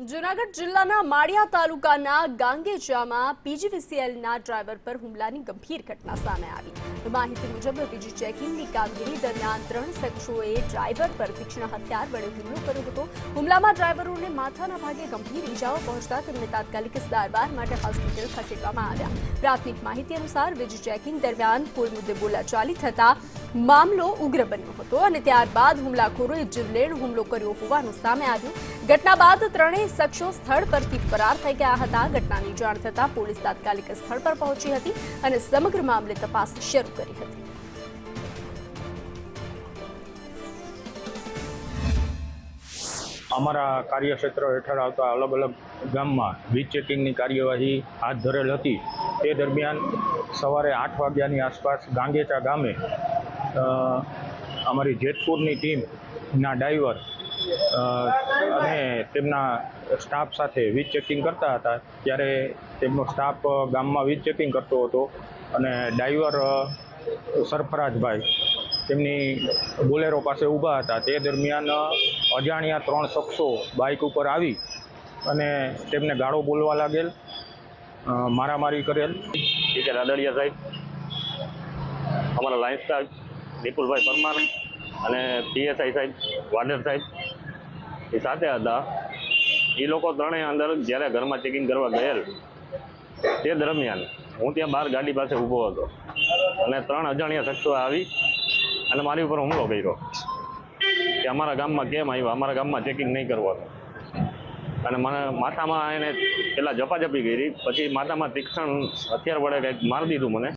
જૂનાગઢ જિલ્લાના માળિયા તાલુકાના ગાંગેચામાં પીજીવીસીએલના ડ્રાઈવર પર હુમલાની ગંભીર ઘટના સામે આવી। માહિતી મુજબ પીજી ચેકિંગની કામગીરી દરમિયાન 3 શખ્સોએ ડ્રાઈવર પર તીક્ષ્ણ હથિયાર વડે હુમલો કર્યો હતો। હુમલામાં ડ્રાઈવરોને માથાના ભાગે ગંભીર ઈજાઓ પહોંચતા તેમને તાત્કાલિક સારવાર માટે હોસ્પિટલ ખસેડવામાં આવ્યા। પ્રાથમિક માહિતી અનુસાર પીજી ચેકિંગ દરમિયાન કોઈ મુદ્દે બોલાચાલી થતા મામલો ઉગ્ર બન્યો હતો અને ત્યારબાદ હુમલાખોરોએ જીવલેણ હુમલો કર્યો હોવાનું સામે આવ્યું। ઘટના બાદ ત્રણેય શખ્સો સ્થળ પરથી ફરાર થઈ ગયા હતા। ઘટનાની જાણ થતાં પોલીસ તાત્કાલિક સ્થળ પર પહોંચી હતી અને સમગ્ર મામલે તપાસ શરૂ કરી હતી। અમારા કાર્યક્ષેત્ર હેઠળ આવતા અલગ અલગ ગામમાં વીજ ચેકિંગની કાર્યવાહી હાથ ધરેલ હતી। તે દરમિયાન સવારે 8 વાગ્યાની આસપાસ ગાંગેચા ગામે અમારી જેતપુરની ટીમના ડ્રાઈવર અને તેમના સ્ટાફ સાથે વીજ ચેકિંગ કરતા હતા। ત્યારે તેમનો સ્ટાફ ગામમાં વીજ ચેકિંગ કરતો હતો અને ડ્રાઈવર સરફરાજભાઈ તેમની બોલેરો પાસે ઊભા હતા। તે દરમિયાન અજાણ્યા 3 શખ્સો બાઇક ઉપર આવી અને તેમને ગાળો બોલવા લાગેલ, મારામારી કરેલ। ટીચર રાદડિયા સાહેબ, અમારા લાઇન સ્ટાફ વિપુલભાઈ પરમાર અને પીએસઆઈ સાહેબ વાડર સાહેબ એ સાથે હતા। એ લોકો ત્રણેય અંદર જ્યારે ઘરમાં ચેકિંગ કરવા ગયેલ તે દરમિયાન હું ત્યાં બહાર ગાડી પાસે ઊભો હતો અને 3 અજાણ્યા શખ્સો આવી અને મારી ઉપર હુમલો કર્યો કે અમારા ગામમાં કેમ આવ્યા, અમારા ગામમાં ચેકિંગ નહીં કરવાનું। અને મને માથામાં એને પહેલાં ઝપાઝપી કરી, પછી માથામાં તીક્ષ્ણ હથિયાર વડે કંઈક મારી દીધું મને।